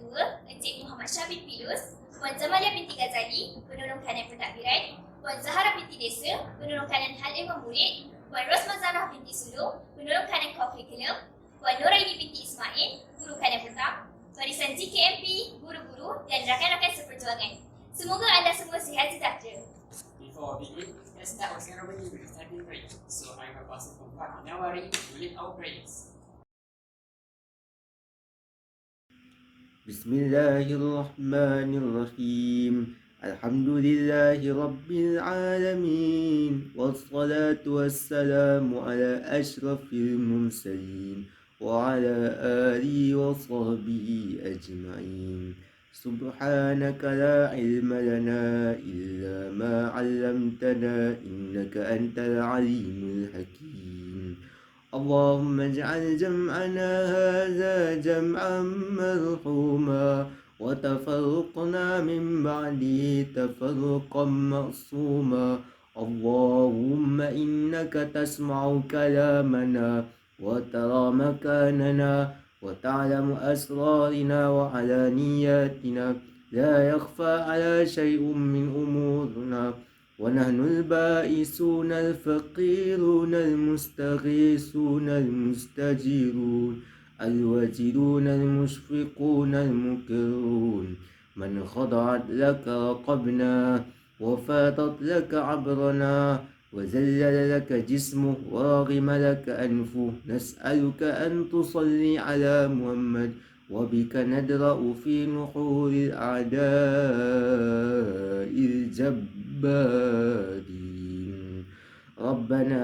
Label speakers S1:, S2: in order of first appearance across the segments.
S1: Ketua, Encik Muhammad Syabir Pilus, Puan Zamalia binti Ghazali, Penolong Kanan Pentadbiran, Puan Zahara binti Desa, Penolong Kanan Hal Ilmu Murid, Puan Rosma Zarah binti Sulung, Penolong Kanan Curriculum, Puan Noraini binti Ismail, Guru Kanan Petang, barisan GKMP, guru-guru dan rakan-rakan seperjuangan. Semoga anda semua sihat sejahtera.
S2: Before we begin, let's start our ceremony with standing prayer. So I will pass it from Pak Nawari to lead our prayers.
S3: بسم الله الرحمن الرحيم الحمد لله رب العالمين والصلاة والسلام على أشرف المرسلين وعلى آله وصحبه أجمعين سبحانك لا علم لنا إلا ما علمتنا إنك أنت العليم الحكيم اللهم اجعل جمعنا هذا جمعا مرحوما وتفرقنا من بعده تفرقا معصوما اللهم إنك تسمع كلامنا وترى مكاننا وتعلم أسرارنا وعلانياتنا لا يخفى على شيء من أمورنا ونحن البائسون الفقيرون المستغيثون المستجيرون الوجلون المشفقون المكرون من خضعت لك رقبنا وفاضت لك عبرنا وزلل لك جسمه ورغم لك أنفه نسألك أن تصلي على محمد وبك ندرأ في نحور الأعداء الجبارين ربنا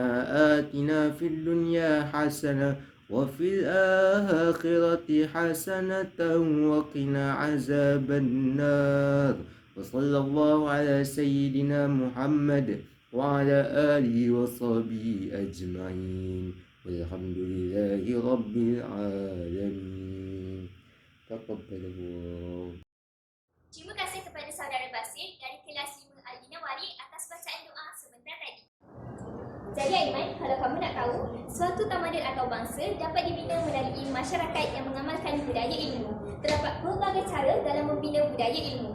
S3: آتنا في الدنيا حسنة وفي الآخرة حسنة وقنا عذاب النار وصلى الله على سيدنا محمد وعلى آله وصحبه أجمعين والحمد لله رب العالمين تقبل الله.
S1: Terima kasih kepada saudara Basit dari kelas 5 Al-Nawari atas bacaan doa sebentar tadi. Jadi Aiman, kalau kamu nak tahu, suatu tamadun atau bangsa dapat dibina melalui masyarakat yang mengamalkan budaya ilmu. Terdapat pelbagai cara dalam membina budaya ilmu.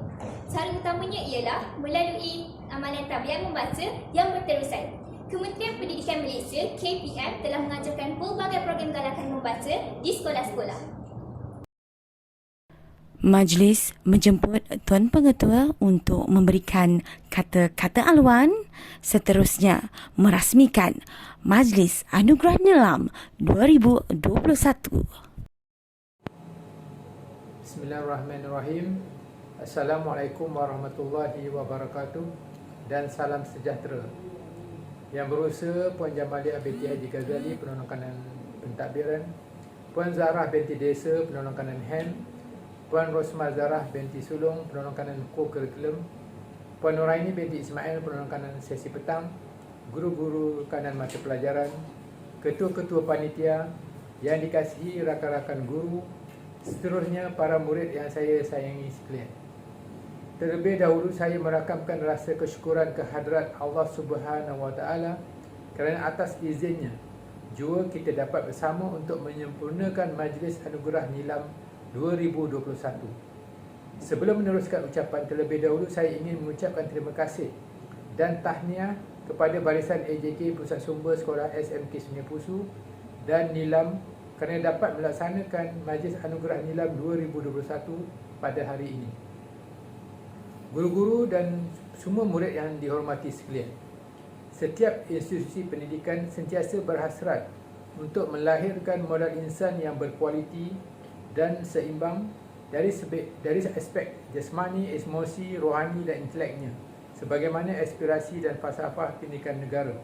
S1: Cara utamanya ialah melalui amalan tabiat membaca yang berterusan. Kementerian Pendidikan Malaysia (KPM) telah mengajarkan pelbagai program galakan membaca di sekolah-sekolah.
S4: Majlis menjemput Tuan Pengetua untuk memberikan kata-kata aluan, seterusnya merasmikan Majlis Anugerah Nilam 2021.
S5: Bismillahirrahmanirrahim. Assalamualaikum warahmatullahi wabarakatuh dan salam sejahtera. Yang berusaha Puan Jamalia binti Haji Ghazali, Penolong Kanan Pentadbiran, Puan Zarah binti Desa, Penolong Kanan HAN, Puan Rosma Zarah binti Sulung, Penolong Kanan Co-Curriculum, Puan Noraini binti Ismail, Penolong Kanan Sesi Petang, guru-guru kanan mata pelajaran, ketua-ketua panitia yang dikasihi rakan-rakan guru, seterusnya para murid yang saya sayangi sekalian. Terlebih dahulu saya merakamkan rasa kesyukuran kehadrat Allah Subhanahu Wa Taala kerana atas izinnya jua kita dapat bersama untuk menyempurnakan Majlis Anugerah Nilam 2021. Sebelum meneruskan ucapan, terlebih dahulu saya ingin mengucapkan terima kasih dan tahniah kepada barisan AJK Pusat Sumber Sekolah SMK Sungai Pusu dan Nilam kerana dapat melaksanakan Majlis Anugerah Nilam 2021 pada hari ini. Guru-guru dan semua murid yang dihormati sekalian, setiap institusi pendidikan sentiasa berhasrat untuk melahirkan modal insan yang berkualiti dan seimbang dari aspek jasmani, emosi, rohani dan inteleknya, sebagaimana aspirasi dan falsafah pendidikan negara.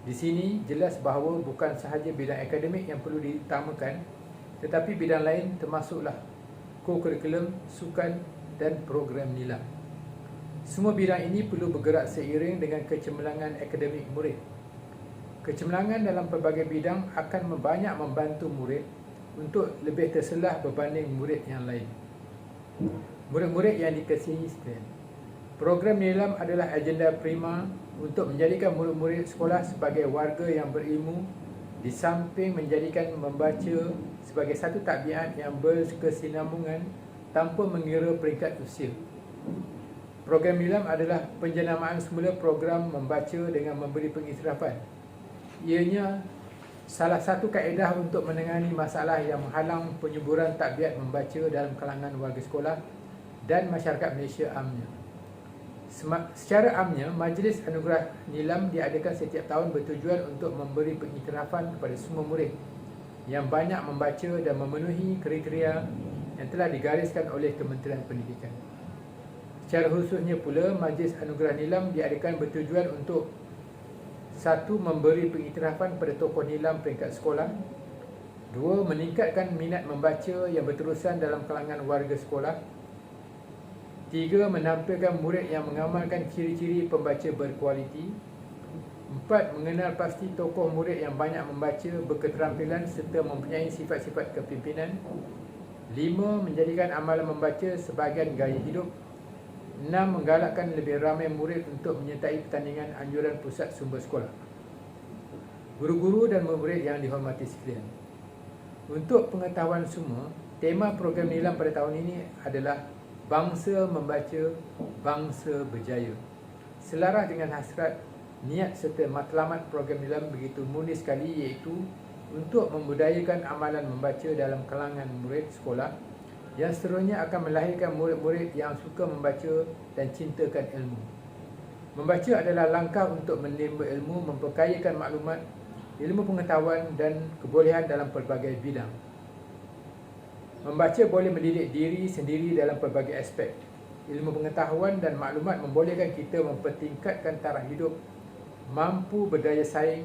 S5: Di sini jelas bahawa bukan sahaja bidang akademik yang perlu diutamakan, tetapi bidang lain termasuklah co-curriculum, sukan dan program nilam. Semua bidang ini perlu bergerak seiring dengan kecemerlangan akademik murid. Kecemerlangan dalam pelbagai bidang akan banyak membantu murid untuk lebih terselah berbanding murid yang lain. Murid-murid yang dikasihi sekalian, program nilam adalah agenda prima untuk menjadikan murid-murid sekolah sebagai warga yang berilmu, di samping menjadikan membaca sebagai satu tabiat yang berkesinambungan tanpa mengira peringkat usia. Program Nilam adalah penjenamaan semula program membaca dengan memberi pengiktirafan. Ianya salah satu kaedah untuk menangani masalah yang menghalang penyuburan takbiat membaca dalam kalangan warga sekolah dan masyarakat Malaysia amnya. Secara amnya, Majlis Anugerah Nilam diadakan setiap tahun bertujuan untuk memberi pengiktirafan kepada semua murid yang banyak membaca dan memenuhi kriteria yang telah digariskan oleh Kementerian Pendidikan. Secara khususnya pula, Majlis Anugerah Nilam diadakan bertujuan untuk 1. Memberi pengiktirafan pada tokoh nilam peringkat sekolah. 2. Meningkatkan minat membaca yang berterusan dalam kalangan warga sekolah. 3. Menampilkan murid yang mengamalkan ciri-ciri pembaca berkualiti. 4. Mengenal pasti tokoh murid yang banyak membaca, berketerampilan serta mempunyai sifat-sifat kepimpinan. 5. Menjadikan amalan membaca sebahagian gaya hidup. 6. Menggalakkan lebih ramai murid untuk menyertai pertandingan anjuran pusat sumber sekolah. Guru-guru dan murid yang dihormati sekalian, untuk pengetahuan semua, tema program Nilam pada tahun ini adalah Bangsa Membaca, Bangsa Berjaya. Selaras dengan hasrat, niat serta matlamat program Nilam begitu murni sekali, iaitu untuk membudayakan amalan membaca dalam kalangan murid sekolah yang seterusnya akan melahirkan murid-murid yang suka membaca dan cintakan ilmu. Membaca adalah langkah untuk menimba ilmu, memperkayakan maklumat, ilmu pengetahuan dan kebolehan dalam pelbagai bidang. Membaca boleh mendidik diri sendiri dalam pelbagai aspek. Ilmu pengetahuan dan maklumat membolehkan kita mempertingkatkan taraf hidup, mampu berdaya saing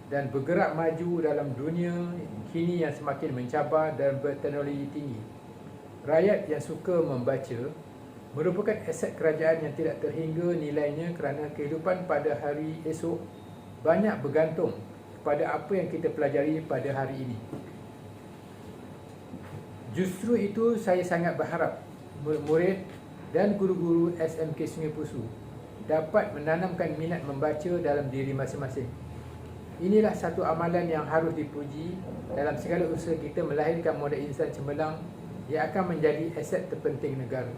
S5: dan bergerak maju dalam dunia kini yang semakin mencabar dan berteknologi tinggi. Rakyat yang suka membaca merupakan aset kerajaan yang tidak terhingga nilainya kerana kehidupan pada hari esok banyak bergantung kepada apa yang kita pelajari pada hari ini. Justru itu saya sangat berharap murid dan guru-guru SMK Sungai Pusu dapat menanamkan minat membaca dalam diri masing-masing. Inilah satu amalan yang harus dipuji dalam segala usaha kita melahirkan model insan cemerlang yang akan menjadi aset terpenting negara.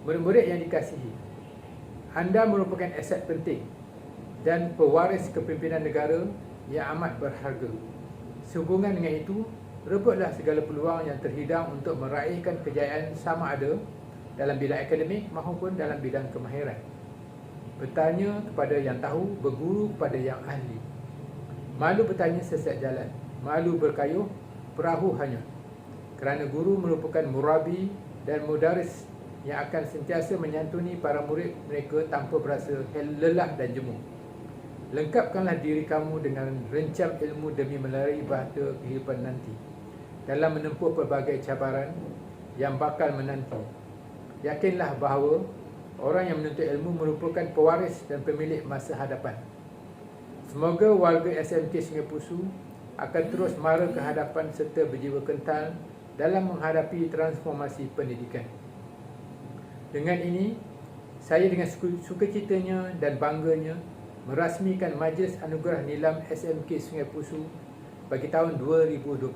S5: Murid-murid yang dikasihi, anda merupakan aset penting dan pewaris kepimpinan negara yang amat berharga. Sehubungan dengan itu, rebutlah segala peluang yang terhidang untuk meraihkan kejayaan sama ada dalam bidang akademik maupun dalam bidang kemahiran. Bertanya kepada yang tahu, berguru kepada yang ahli. Malu bertanya sesat jalan, malu berkayuh, perahu hanyut. Kerana guru merupakan murabi dan mudaris yang akan sentiasa menyantuni para murid mereka tanpa berasa lelah dan jemu. Lengkapkanlah diri kamu dengan rencam ilmu demi melalui bahtera kehidupan nanti dalam menempuh pelbagai cabaran yang bakal menanti. Yakinlah bahawa orang yang menuntut ilmu merupakan pewaris dan pemilik masa hadapan. Semoga warga SMK Sungai Pusu akan terus mara ke hadapan serta berjiwa kental dalam menghadapi transformasi pendidikan. Dengan ini, saya dengan sukacitanya dan bangganya merasmikan Majlis Anugerah Nilam SMK Sungai Pusu bagi tahun 2021.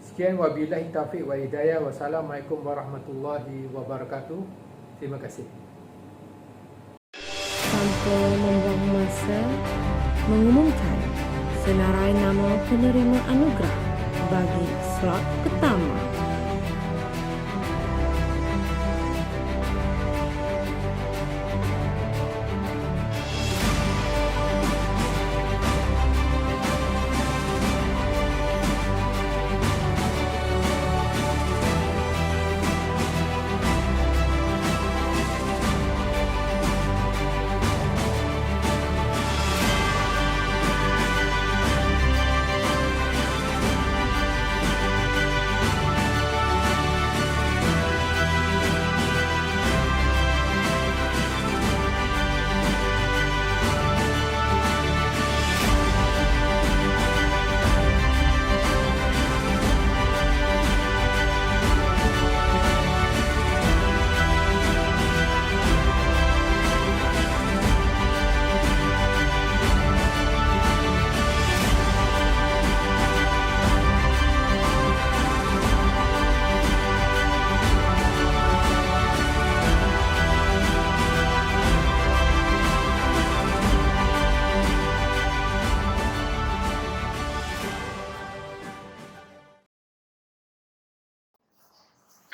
S5: Sekian, wabillahi taufiq wal hidayah. Wassalamualaikum warahmatullahi wabarakatuh. Terima kasih.
S4: Tanpa membuang masa, mengumumkan senarai nama penerima anugerah bagi slot pertama.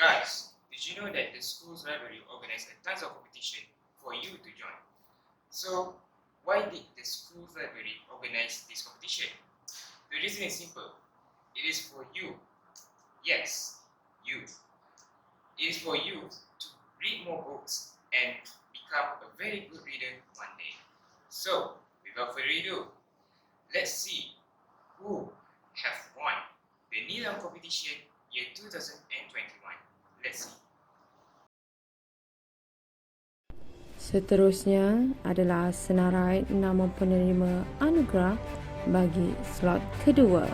S2: Guys, did you know that the school's library organized a tons of competition for you to join? So, why did the school's library organize this competition? The reason is simple. It is for you. Yes, you. It is for you to read more books and become a very good reader one day. So, without further ado, let's see who have won the Nilam competition year 2021. Let's see.
S4: Seterusnya adalah senarai nama penerima anugerah bagi slot kedua.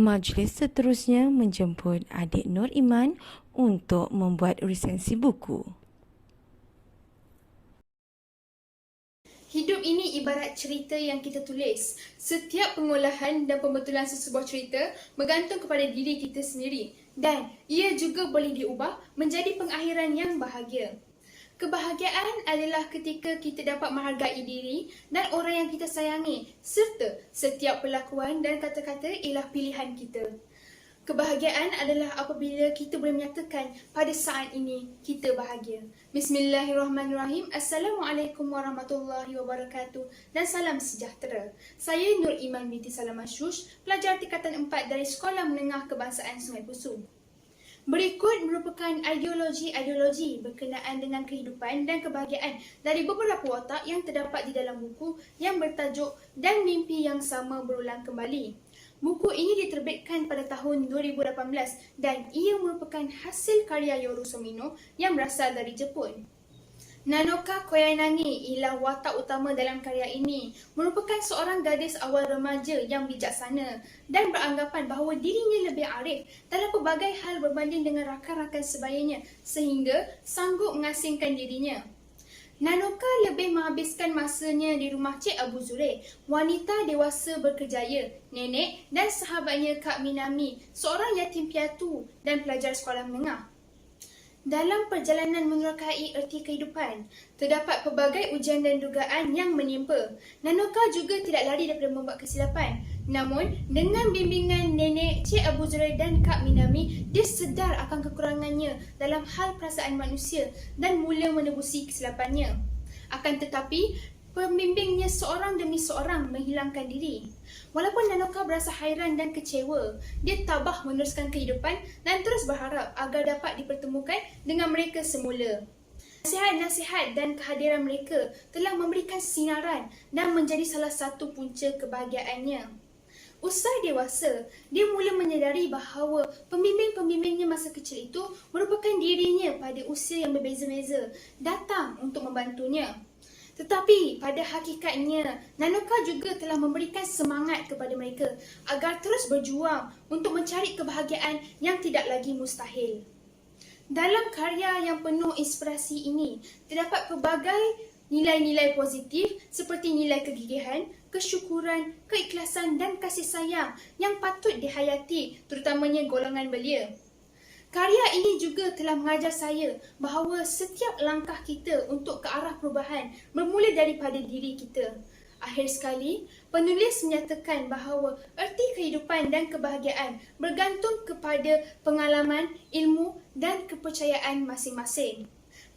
S4: Majlis seterusnya menjemput adik Nur Iman untuk membuat resensi buku.
S6: Hidup ini ibarat cerita yang kita tulis. Setiap pengolahan dan pembetulan sesebuah cerita bergantung kepada diri kita sendiri dan ia juga boleh diubah menjadi pengakhiran yang bahagia. Kebahagiaan adalah ketika kita dapat menghargai diri dan orang yang kita sayangi serta setiap perlakuan dan kata-kata ialah pilihan kita. Kebahagiaan adalah apabila kita boleh menyatakan pada saat ini kita bahagia. Bismillahirrahmanirrahim. Assalamualaikum warahmatullahi wabarakatuh dan salam sejahtera. Saya Nur Iman binti Salam Mashush, pelajar tingkatan 4 dari Sekolah Menengah Kebangsaan Sungai Pusu. Berikut merupakan ideologi-ideologi berkenaan dengan kehidupan dan kebahagiaan dari beberapa watak yang terdapat di dalam buku yang bertajuk Dan Mimpi Yang Sama Berulang Kembali. Buku ini diterbitkan pada tahun 2018 dan ia merupakan hasil karya Yoru Somino yang berasal dari Jepun. Nanoka Koyanagi ialah watak utama dalam karya ini, merupakan seorang gadis awal remaja yang bijaksana dan beranggapan bahawa dirinya lebih arif dalam pelbagai hal berbanding dengan rakan-rakan sebayanya sehingga sanggup mengasingkan dirinya. Nanoka lebih menghabiskan masanya di rumah Cik Abu Zureh, wanita dewasa berkerjaya, nenek dan sahabatnya Kak Minami, seorang yatim piatu dan pelajar sekolah menengah. Dalam perjalanan menerkai erti kehidupan, terdapat pelbagai ujian dan dugaan yang menimpa. Nanoka juga tidak lari daripada membuat kesilapan. Namun, dengan bimbingan nenek, Cik Abu Zureh dan Kak Minami, dia sedar akan kekurangannya dalam hal perasaan manusia dan mula menebusi kesilapannya. Akan tetapi, pembimbingnya seorang demi seorang menghilangkan diri. Walaupun Nanoka berasa hairan dan kecewa, dia tabah meneruskan kehidupan dan terus berharap agar dapat dipertemukan dengan mereka semula. Nasihat-nasihat dan kehadiran mereka telah memberikan sinaran dan menjadi salah satu punca kebahagiaannya. Usai dewasa, dia mula menyedari bahawa pembimbing-pembimbingnya masa kecil itu merupakan dirinya pada usia yang berbeza-beza, datang untuk membantunya. Tetapi pada hakikatnya, Nanoka juga telah memberikan semangat kepada mereka agar terus berjuang untuk mencari kebahagiaan yang tidak lagi mustahil. Dalam karya yang penuh inspirasi ini, terdapat pelbagai nilai-nilai positif seperti nilai kegigihan, kesyukuran, keikhlasan dan kasih sayang yang patut dihayati, terutamanya golongan belia. Karya ini juga telah mengajar saya bahawa setiap langkah kita untuk ke arah perubahan bermula daripada diri kita. Akhir sekali, penulis menyatakan bahawa erti kehidupan dan kebahagiaan bergantung kepada pengalaman, ilmu dan kepercayaan masing-masing.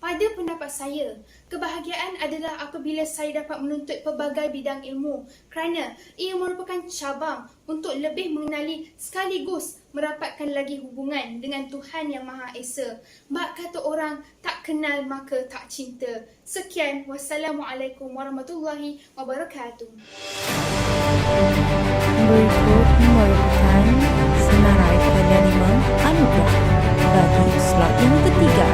S6: Pada pendapat saya, kebahagiaan adalah apabila saya dapat menuntut pelbagai bidang ilmu kerana ia merupakan cabang untuk lebih mengenali sekaligus merapatkan lagi hubungan dengan Tuhan Yang Maha Esa. Bak kata orang, tak kenal maka tak cinta. Sekian, wassalamualaikum warahmatullahi wabarakatuh.
S4: Berikut merupakan senarai ke-5 anugerah bagi slot yang ketiga.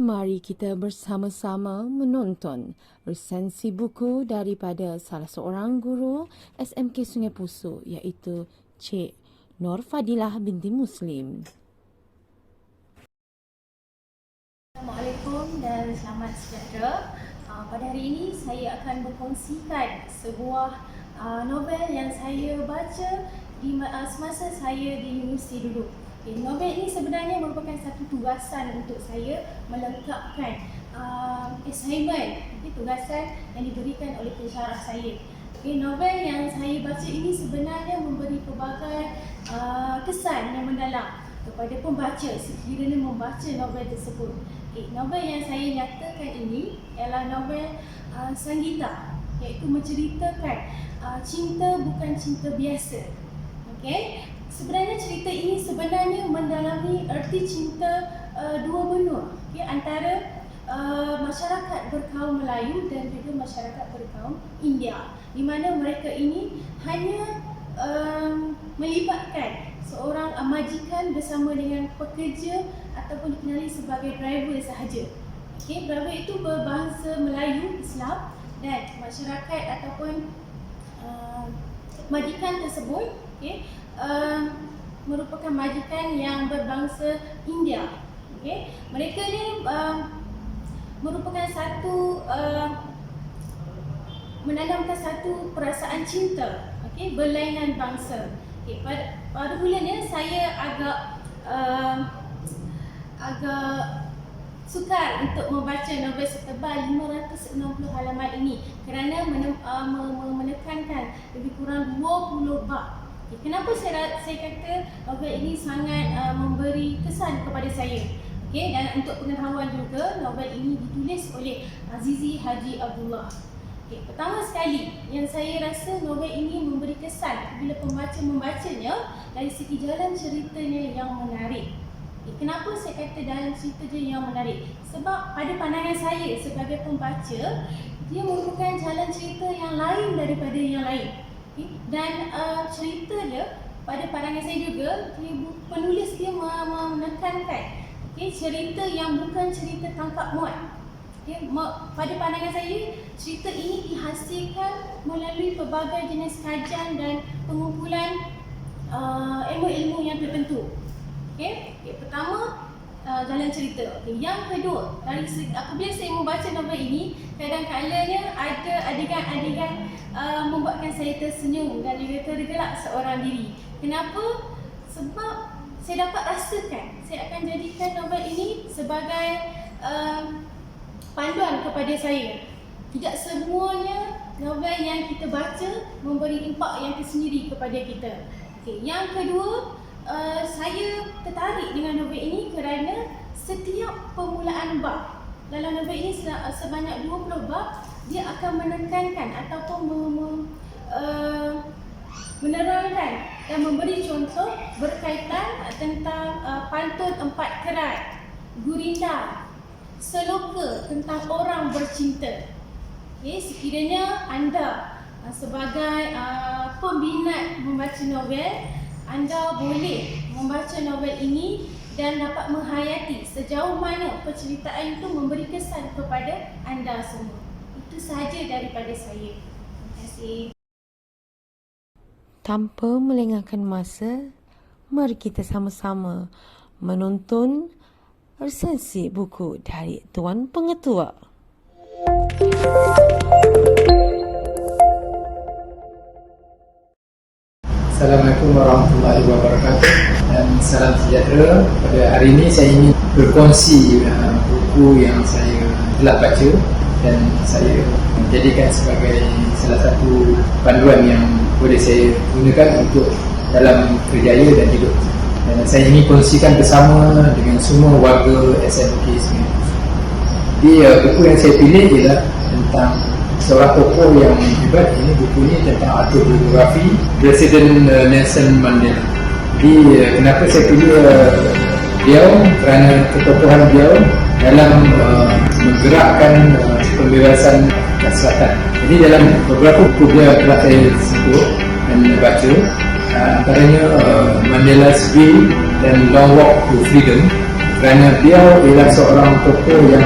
S4: Mari kita bersama-sama menonton resensi buku daripada salah seorang guru SMK Sungai Pusuk iaitu Cik Nur Fadilah binti Muslim.
S7: Assalamualaikum dan selamat sejahtera. Pada hari ini saya akan berkongsikan sebuah novel yang saya baca semasa saya di universiti dulu. Novel ini sebenarnya merupakan satu tugasan untuk saya melengkapkan assignment, tugasan yang diberikan oleh pensyarah saya. Novel yang saya baca ini sebenarnya memberi pelbagai kesan yang mendalam kepada pembaca sekiranya membaca novel tersebut. Novel yang saya nyatakan ini ialah novel Sanggita, iaitu menceritakan cinta bukan cinta biasa. Sebenarnya cerita ini sebenarnya mendalami erti cinta dua benua antara masyarakat berkaum Melayu dan juga masyarakat berkaum India, di mana mereka ini hanya melibatkan seorang majikan bersama dengan pekerja ataupun dikenali sebagai driver sahaja. Driver itu berbangsa Melayu Islam dan masyarakat ataupun majikan tersebut merupakan majikan yang berbangsa India. Mereka ni merupakan satu menanamkan satu perasaan cinta, berlainan bangsa. Pada bulannya saya agak sukar untuk membaca novel setebal 560 halaman ini kerana menekankan lebih kurang 20 bab. Kenapa saya kata novel ini sangat memberi kesan kepada saya? Dan untuk pengetahuan juga, novel ini ditulis oleh Azizi Haji Abdullah. Pertama sekali yang saya rasa novel ini memberi kesan bila pembaca membacanya dari segi jalan ceritanya yang menarik. Kenapa saya kata jalan ceritanya yang menarik? Sebab pada pandangan saya sebagai pembaca, dia merupakan jalan cerita yang lain daripada yang lain. Dan cerita dia, pada pandangan saya juga, penulis dia menekankan cerita yang bukan cerita tangkap muat. Pada pandangan saya, cerita ini dihasilkan melalui pelbagai jenis kajian dan pengumpulan ilmu-ilmu yang tertentu. Pertama, jalan cerita. Yang kedua, apabila saya membaca novel ini, kadang-kadangnya ada adegan-adegan membuatkan saya tersenyum dan juga tergelak seorang diri. Kenapa? Sebab saya dapat rasakan, saya akan jadikan novel ini sebagai panduan kepada saya. Tidak semuanya novel yang kita baca memberi impak yang tersendiri kepada kita. Yang kedua, saya tertarik dengan novel ini kerana setiap permulaan bab dalam novel ini sebanyak 20 bab, dia akan menekankan ataupun menerangkan dan memberi contoh berkaitan tentang pantun empat kerat, gurinda, seloka tentang orang bercinta. Okay, sekiranya anda sebagai peminat membaca novel, anda boleh membaca novel ini dan dapat menghayati sejauh mana penceritaan itu memberi kesan kepada anda semua. Itu sahaja daripada saya. Terima kasih.
S4: Tanpa melengahkan masa, mari kita sama-sama menonton resensi buku dari Tuan Pengetua.
S5: Assalamualaikum warahmatullahi wabarakatuh dan salam sejahtera. Pada hari ini saya ingin berkongsi buku yang saya telah baca dan saya menjadikan sebagai salah satu panduan yang boleh saya gunakan untuk dalam kerjaya dan hidup. Dan saya ingin kongsikan bersama dengan semua warga SMK Sungai. Jadi buku yang saya pilih ialah tentang seorang tokoh yang hebat. Ini buku ini tentang autobiografi Presiden Nelson Mandela. Jadi kenapa saya pilih beliau? Kerana ketokohan beliau dalam menggerakkan pembebasan Afrika Selatan. Jadi dalam beberapa buku beliau telah saya sebut dan baca, antaranya Mandela's Way dan Long Walk to Freedom. Kerana beliau ialah seorang tokoh yang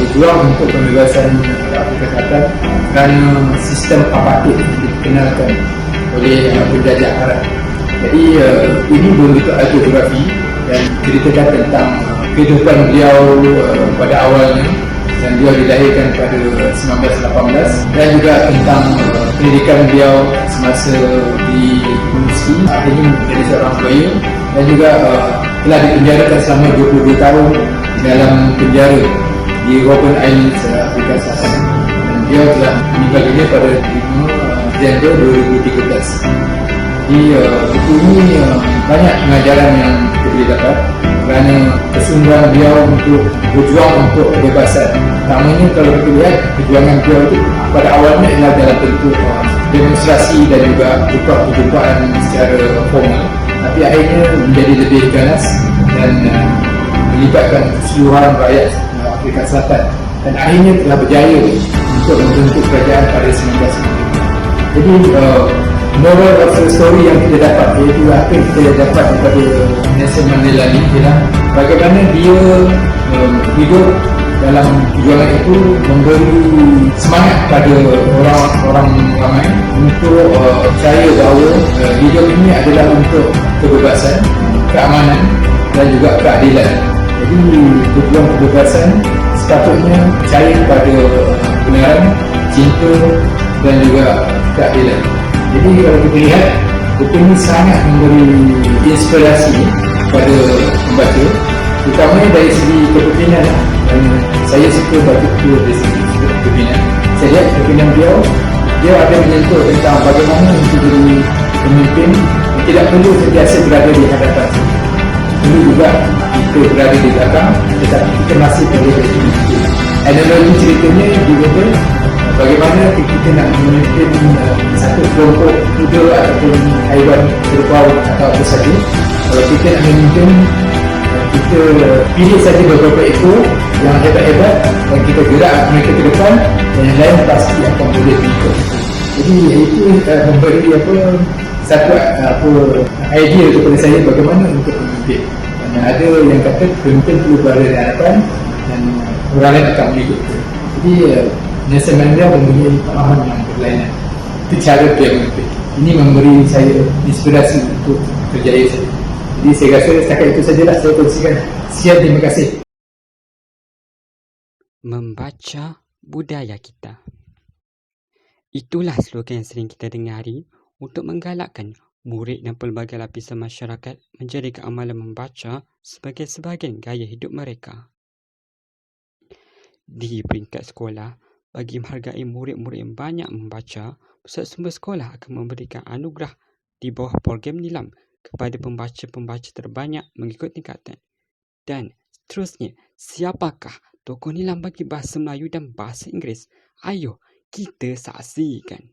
S5: berjuang untuk pembebasan Afrika Selatan kerana sistem apartheid yang dikenalkan oleh penjajah Arab. Jadi ini bentuk autobiografi dan ceritakan tentang kehidupan beliau pada awalnya, dan beliau dilahirkan pada 1918, dan juga tentang pendidikan beliau semasa di universiti, akhirnya menjadi seorang lawyer, dan juga telah dipenjarakan selama 22 tahun dalam penjara di Robben Island, Afrika Selatan. Dan dia telah meninggal dunia pada 5 Januari 2013. Jadi buku ini banyak pengajaran yang kita boleh dapat kerana kesungguhan beliau untuk berjuang untuk kebebasan. Pertamanya kalau kita lihat perjuangan beliau itu pada awalnya ialah dalam bentuk demonstrasi dan juga perjumpaan secara formal, tapi akhirnya menjadi lebih ganas dan melibatkan keseluruhan rakyat Afrika Selatan, dan akhirnya telah berjaya untuk membentuk kerajaan pada 1990. Jadi moral of the story yang kita dapat, iaitu apa yang kita dapat daripada Nelson Mandela ni ialah bagaimana dia hidup dalam perjuangan itu, memberi semangat pada orang-orang ramai untuk percaya bahawa hidup ini adalah untuk kebebasan, keamanan dan juga keadilan. Jadi berjuang kebebasan sepatutnya percaya kepada kebenaran, cinta dan juga keadilan. Jadi kalau kita lihat, buku ini sangat memberi inspirasi kepada pembaca, terutamanya dari segi kepimpinan. Dan saya suka baca buku dari segi kepimpinan. Saya lihat kepimpinan beliau, dia ada menyentuh tentang bagaimana untuk jadi pemimpin tidak perlu sentiasa berada di hadapan, perlu juga kita berada di belakang, tetapi kita masih boleh jadi pemimpin. Analogi ceritanya juga bagaimana kita nak memimpin satu kelompok kuda ataupun haiwan kerbau atau apa saja. Kalau kita nak memimpin, kita pilih saja beberapa ekor yang hebat-hebat dan kita gerak mereka ke depan, dan yang lain pasti akan boleh ikut. Jadi itu memberi satu idea kepada saya bagaimana untuk memimpin. Dan ada yang kata pemimpin perlu berada di hadapan dan orang lain akan mengikut. Jadi Nelson Mandela mempunyai pemahaman yang berlainan. Itu cara dia memimpin. Ini memberi saya inspirasi untuk kerjaya saya. Jadi saya rasa setakat itu sajalah saya kongsikan. Sekian, terima kasih.
S8: Membaca budaya kita. Itulah slogan yang sering kita dengari untuk menggalakkan murid dan pelbagai lapisan masyarakat menjadikan amalan membaca sebagai sebahagian gaya hidup mereka. Di peringkat sekolah, bagi menghargai murid-murid yang banyak membaca, pusat sumber sekolah akan memberikan anugerah di bawah program nilam kepada pembaca-pembaca terbanyak mengikut tingkatan. Dan seterusnya, siapakah tokoh nilam bagi bahasa Melayu dan bahasa Inggeris? Ayo kita saksikan.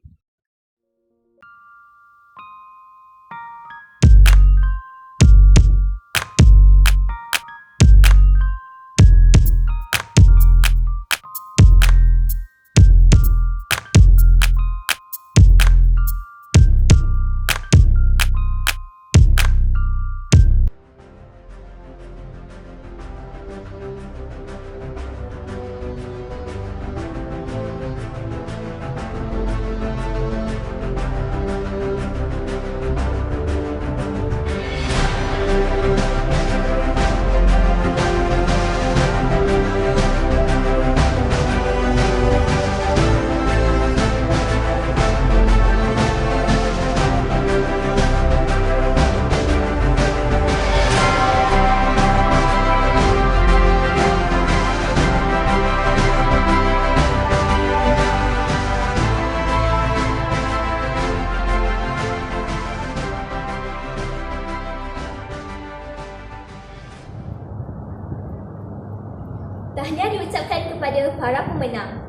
S1: Tahniah diucapkan kepada para pemenang.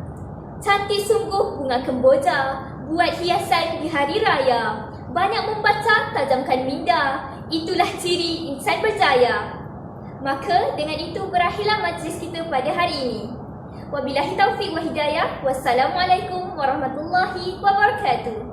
S1: Cantik sungguh bunga kemboja, buat hiasan di hari raya. Banyak membaca, tajamkan minda. Itulah ciri insan berjaya. Maka dengan itu berakhirlah majlis kita pada hari ini. Wabillahi taufiq wa hidayah. Wassalamualaikum warahmatullahi wabarakatuh.